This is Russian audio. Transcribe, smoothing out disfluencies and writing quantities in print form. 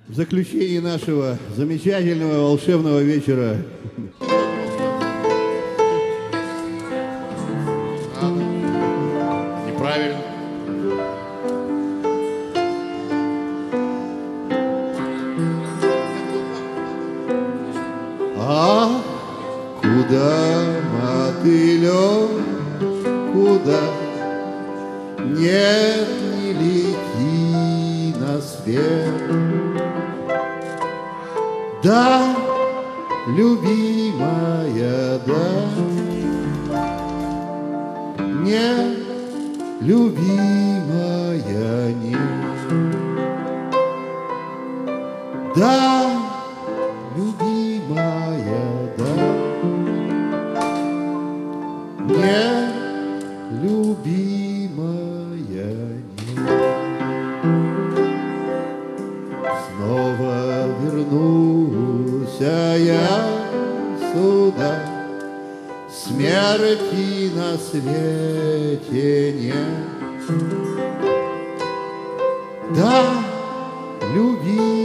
В заключении нашего замечательного волшебного вечера неправильно. А куда, мотылек, куда? Нет, не лети на свет. Да, любимая, да. Нет, любимая, нет. Да, любимая, да. Нет, любимая, нет. Снова вернулся я сюда, смерти на свете нет. Да, люби.